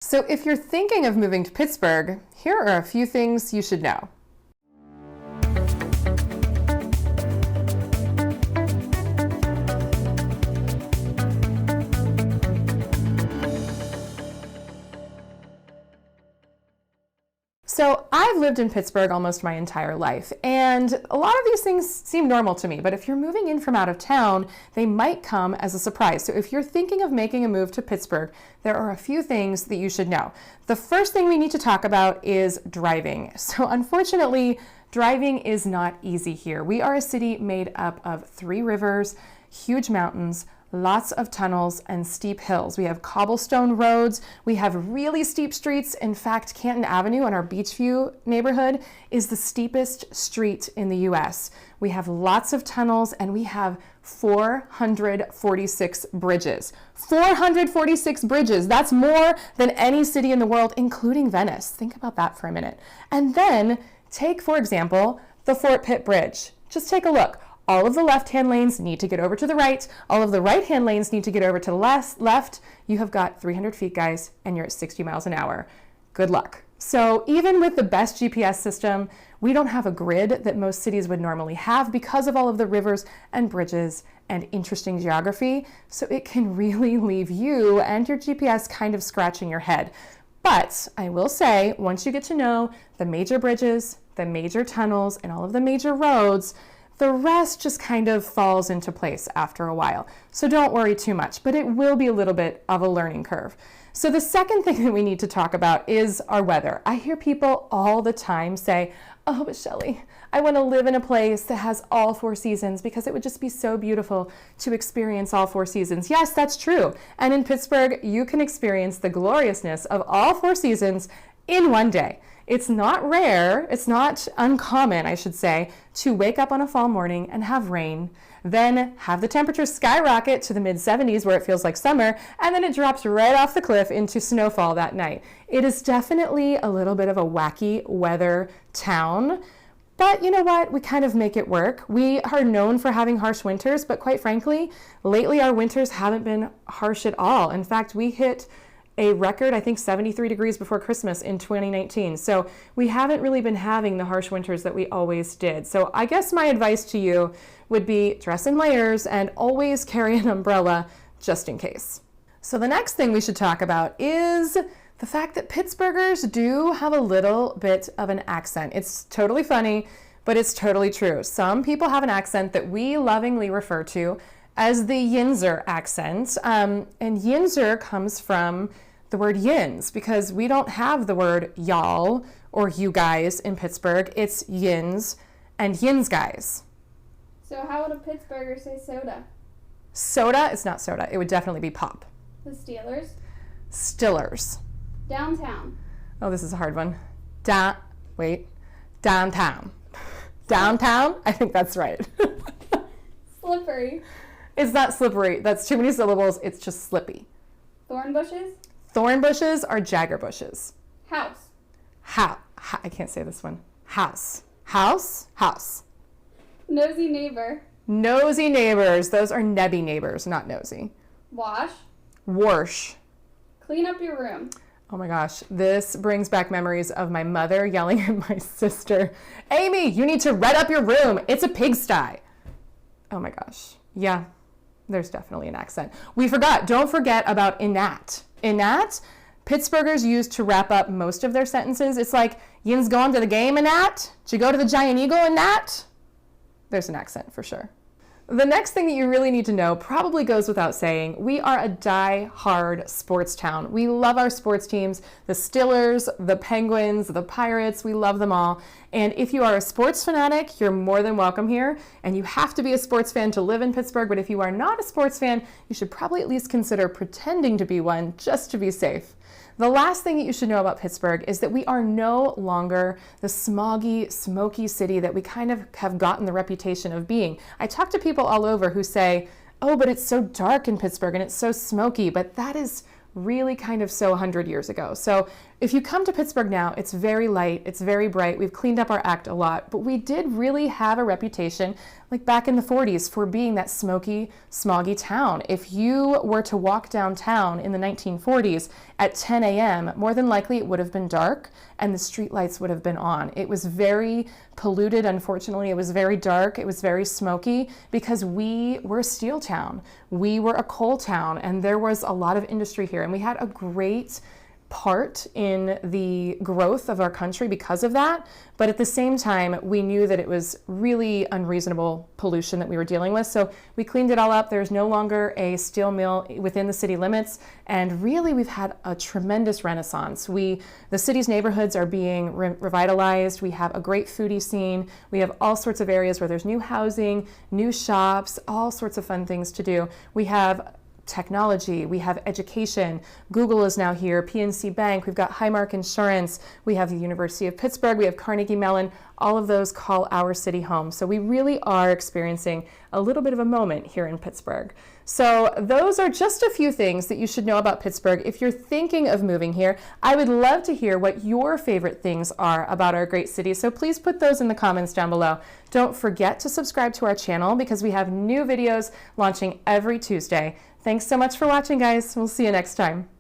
So if you're thinking of moving to Pittsburgh, here are a few things you should know. So I've lived in Pittsburgh almost my entire life, and a lot of these things seem normal to me, but if you're moving in from out of town, they might come as a surprise. So if you're thinking of making a move to Pittsburgh, there are a few things that you should know. The first thing we need to talk about is driving. So unfortunately, driving is not easy here. We are a city made up of 3 rivers, huge mountains, lots of tunnels and steep hills. We have cobblestone roads. We have really steep streets. In fact, Canton Avenue in our Beachview neighborhood is the steepest street in the US. We have lots of tunnels and we have 446 bridges. 446 bridges. That's more than any city in the world, including Venice. Think about that for a minute. And then take, for example, the Fort Pitt Bridge. Just take a look. All of the left-hand lanes need to get over to the right. All of the right-hand lanes need to get over to the left. You have got 300 feet, guys, and you're at 60 miles an hour. Good luck. So even with the best GPS system, we don't have a grid that most cities would normally have because of all of the rivers and bridges and interesting geography. So it can really leave you and your GPS kind of scratching your head. But I will say, once you get to know the major bridges, the major tunnels, and all of the major roads, the rest just kind of falls into place after a while. So don't worry too much, but it will be a little bit of a learning curve. So the second thing that we need to talk about is our weather. I hear people all the time say, oh, but Shelley, I want to live in a place that has all 4 seasons because it would just be so beautiful to experience all 4 seasons. Yes, that's true. And in Pittsburgh, you can experience the gloriousness of all 4 seasons in one day. It's not rare, it's not uncommon, I should say, to wake up on a fall morning and have rain, then have the temperature skyrocket to the mid-70s where it feels like summer, and then it drops right off the cliff into snowfall that night. It is definitely a little bit of a wacky weather town, but you know what? We kind of make it work. We are known for having harsh winters, but quite frankly, lately our winters haven't been harsh at all. In fact, we hit a record, I think 73 degrees before Christmas in 2019. So we haven't really been having the harsh winters that we always did. So I guess my advice to you would be dress in layers and always carry an umbrella just in case. So the next thing we should talk about is the fact that Pittsburghers do have a little bit of an accent. It's totally funny, but it's totally true. Some people have an accent that we lovingly refer to as the Yinzer accent. And Yinzer comes from the word yins, because we don't have the word y'all or you guys in Pittsburgh. It's yins and yins guys. So how would a Pittsburgher say soda? Soda? It's not soda. It would definitely be pop. The Steelers? Stillers. Downtown? Oh, this is a hard one. Downtown. Downtown? I think that's right. Slippery? It's not slippery. That's too many syllables. It's just slippy. Thorn bushes? Thorn bushes are jagger bushes. House? I can't say this one. House. House. Nosy neighbor? Nosy neighbors. Those are NEBBY neighbors, not nosy. Wash? Wash. Clean up your room? Oh my gosh, this brings back memories of my mother yelling at my sister, Amy, you need to red up your room. It's a pigsty. Oh my gosh. Yeah, there's definitely an accent. We forgot. Don't forget about enact. Enact, Pittsburghers use to wrap up most of their sentences. It's like, yin's going to the game, enact? Did you go to the Giant Eagle, enact? There's an accent for sure. The next thing that you really need to know probably goes without saying. We are a die-hard sports town. We love our sports teams, the Steelers, the Penguins, the Pirates, we love them all. And if you are a sports fanatic, you're more than welcome here. And you have to be a sports fan to live in Pittsburgh, but if you are not a sports fan, you should probably at least consider pretending to be one just to be safe. The last thing that you should know about Pittsburgh is that we are no longer the smoggy, smoky city that we kind of have gotten the reputation of being. I talk to people all over who say, oh, but it's so dark in Pittsburgh and it's so smoky, but that is really kind of so 100 years ago. So if you come to Pittsburgh now, it's very light, it's very bright. We've cleaned up our act a lot, but we did really have a reputation, like back in the 40s, for being that smoky, smoggy town. If you were to walk downtown in the 1940s at 10 a.m., more than likely it would have been dark and the streetlights would have been on. It was very polluted, unfortunately. It was very dark. It was very smoky because we were a steel town. We were a coal town, and there was a lot of industry here, and we had a great part in the growth of our country because of that. But at the same time, we knew that it was really unreasonable pollution that we were dealing with. So we cleaned it all up. There's no longer a steel mill within the city limits. And really, we've had a tremendous renaissance. The city's neighborhoods are being revitalized. We have a great foodie scene. We have all sorts of areas where there's new housing, new shops, all sorts of fun things to do. We have technology, we have education. Google is now here, PNC Bank, we've got Highmark Insurance, we have the University of Pittsburgh, we have Carnegie Mellon. All of those call our city home. So we really are experiencing a little bit of a moment here in Pittsburgh. So those are just a few things that you should know about Pittsburgh. If you're thinking of moving here, I would love to hear what your favorite things are about our great city. So please put those in the comments down below. Don't forget to subscribe to our channel because we have new videos launching every Tuesday. Thanks so much for watching, guys. We'll see you next time.